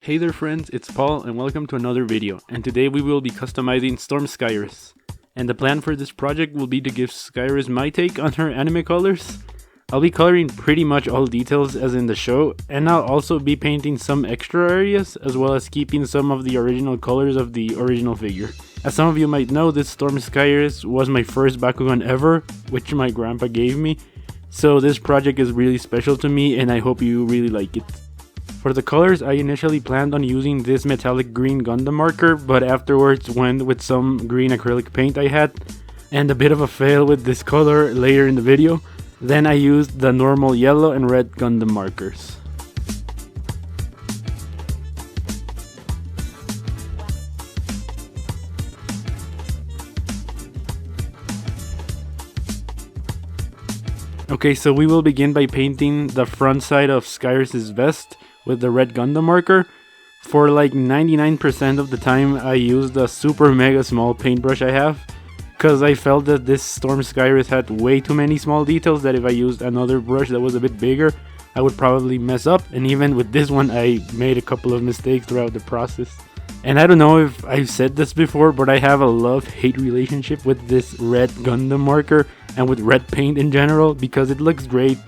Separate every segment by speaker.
Speaker 1: Hey there friends, it's Paul and welcome to another video, and today we will be customizing Storm Skyress. And the plan for this project will be to give Skyress my take on her anime colors. I'll be coloring pretty much all details as in the show, and I'll also be painting some extra areas as well as keeping some of the original colors of the original figure. As some of you might know, this Storm Skyress was my first Bakugan ever, which my grandpa gave me. So this project is really special to me and I hope you really like it. For the colors, I initially planned on using this metallic green Gundam marker, but afterwards went with some green acrylic paint I had, and a bit of a fail with this color later in the video. Then I used the normal yellow and red Gundam markers. Okay, so we will begin by painting the front side of Skyress's vest with the red Gundam marker. For like 99% of the time I used a super mega small paintbrush I have, because I felt that this Storm Skyress had way too many small details that if I used another brush that was a bit bigger I would probably mess up, and even with this one I made a couple of mistakes throughout the process. And I don't know if I've said this before, but I have a love-hate relationship with this red Gundam marker and with red paint in general, because it looks great,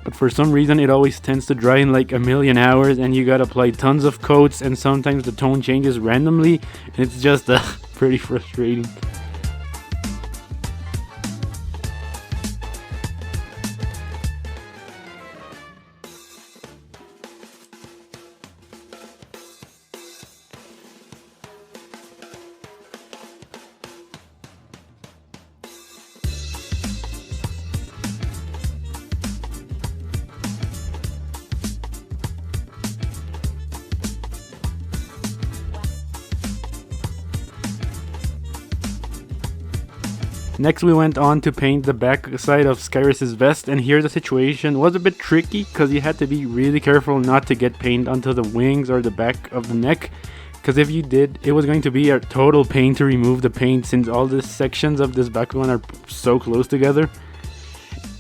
Speaker 1: but for some reason it always tends to dry in like a million hours and you gotta apply tons of coats, and sometimes the tone changes randomly and it's just pretty frustrating. Next we went on to paint the back side of Skyress's vest, and here the situation was a bit tricky because you had to be really careful not to get paint onto the wings or the back of the neck, because if you did it was going to be a total pain to remove the paint since all the sections of this Bakugan are so close together.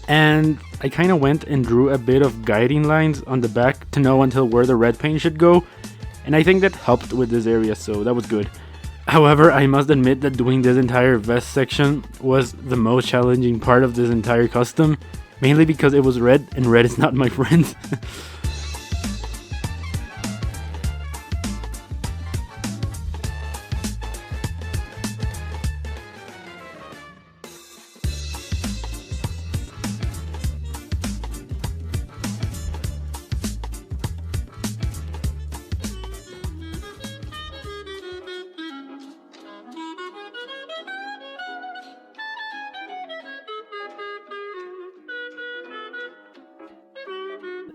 Speaker 1: And I kind of went and drew a bit of guiding lines on the back to know until where the red paint should go, and I think that helped with this area, so that was good. However, I must admit that doing this entire vest section was the most challenging part of this entire custom, mainly because it was red, and red is not my friend.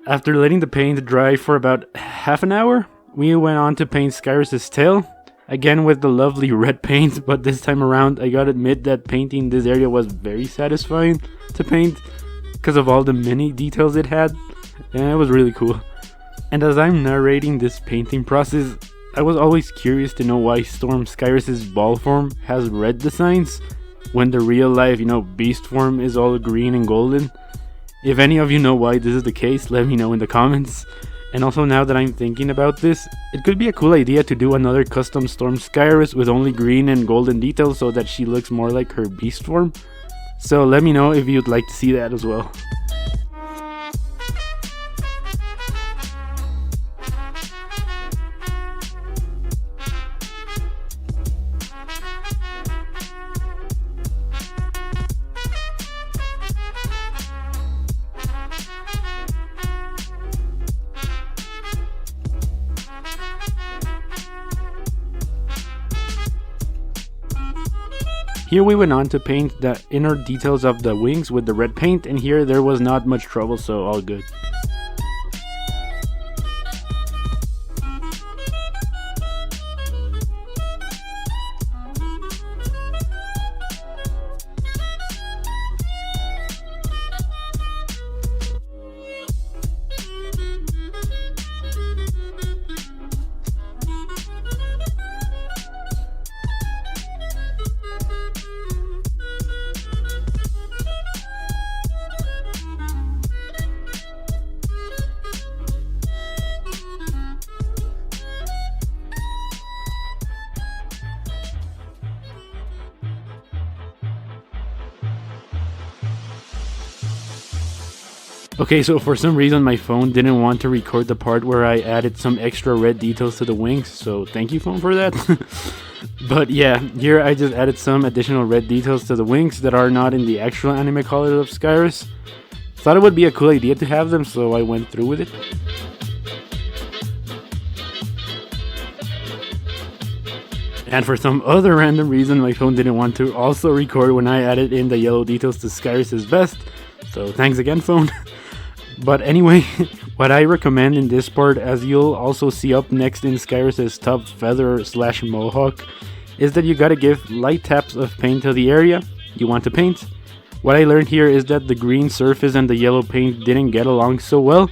Speaker 1: After letting the paint dry for about half an hour, we went on to paint Skyress's tail, again with the lovely red paint, but this time around I gotta admit that painting this area was very satisfying to paint because of all the mini details it had, and it was really cool. And as I'm narrating this painting process, I was always curious to know why Storm Skyress's ball form has red designs when the real life, beast form is all green and golden. If any of you know why this is the case, let me know in the comments. And also, now that I'm thinking about this, it could be a cool idea to do another custom Storm Skyress with only green and golden details so that she looks more like her beast form. So let me know if you'd like to see that as well. Here we went on to paint the inner details of the wings with the red paint, and here there was not much trouble, so all good. Okay, so for some reason my phone didn't want to record the part where I added some extra red details to the wings, so thank you phone for that. But yeah, here I just added some additional red details to the wings that are not in the actual anime color of Skyress. Thought it would be a cool idea to have them, so I went through with it. And for some other random reason, my phone didn't want to also record when I added in the yellow details to Skyress' vest, so thanks again phone. But anyway, what I recommend in this part, as you'll also see up next in Skyress' top feather / mohawk, is that you gotta give light taps of paint to the area you want to paint. What I learned here is that the green surface and the yellow paint didn't get along so well,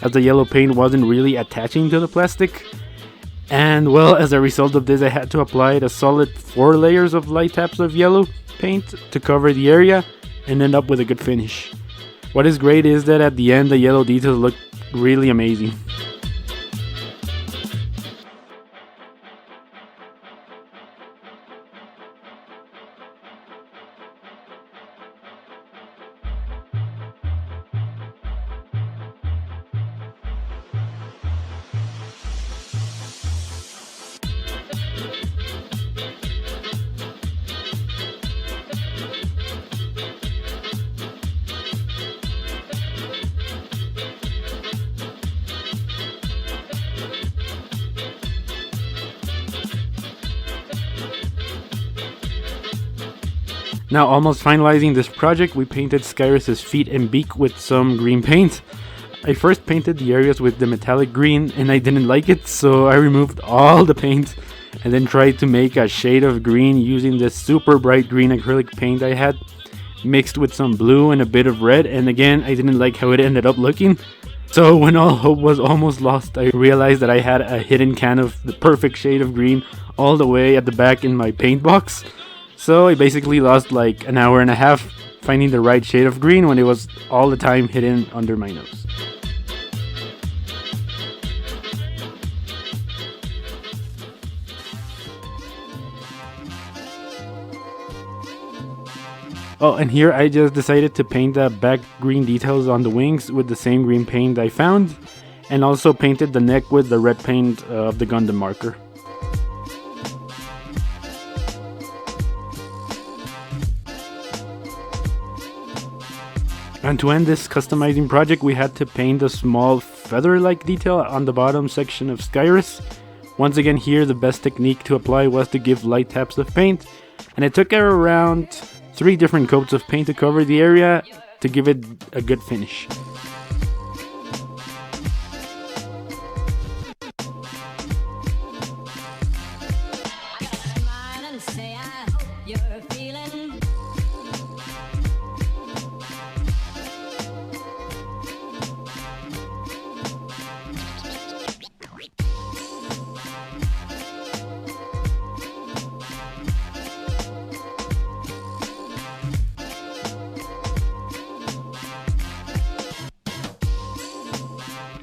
Speaker 1: as the yellow paint wasn't really attaching to the plastic. And well, as a result of this, I had to apply a solid 4 layers of light taps of yellow paint to cover the area and end up with a good finish. What is great is that at the end the yellow details look really amazing. Now, almost finalizing this project, we painted Skyress' feet and beak with some green paint. I first painted the areas with the metallic green and I didn't like it, so I removed all the paint and then tried to make a shade of green using this super bright green acrylic paint I had, mixed with some blue and a bit of red, and again, I didn't like how it ended up looking. So when all hope was almost lost, I realized that I had a hidden can of the perfect shade of green all the way at the back in my paint box. So I basically lost like an hour and a half finding the right shade of green when it was all the time hidden under my nose. Oh, and here I just decided to paint the back green details on the wings with the same green paint I found, and also painted the neck with the red paint of the Gundam marker. And to end this customizing project, we had to paint a small feather-like detail on the bottom section of Skyress. Once again here, the best technique to apply was to give light taps of paint, and it took around 3 different coats of paint to cover the area to give it a good finish.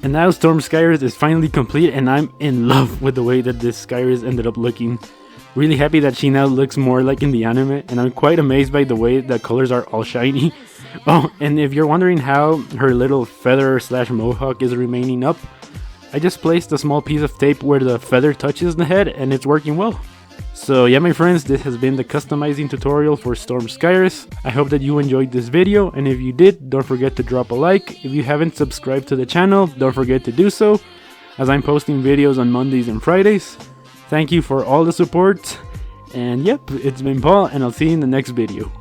Speaker 1: And now Storm Skyress is finally complete and I'm in love with the way that this Skyress ended up looking. Really happy that she now looks more like in the anime, and I'm quite amazed by the way the colors are all shiny. Oh, and if you're wondering how her little feather / mohawk is remaining up, I just placed a small piece of tape where the feather touches the head and it's working well. So yeah, my friends, this has been the customizing tutorial for Storm Skyress. I hope that you enjoyed this video, and if you did, don't forget to drop a like. If you haven't subscribed to the channel, don't forget to do so, as I'm posting videos on Mondays and Fridays. Thank you for all the support, and yep, it's been Paul, and I'll see you in the next video.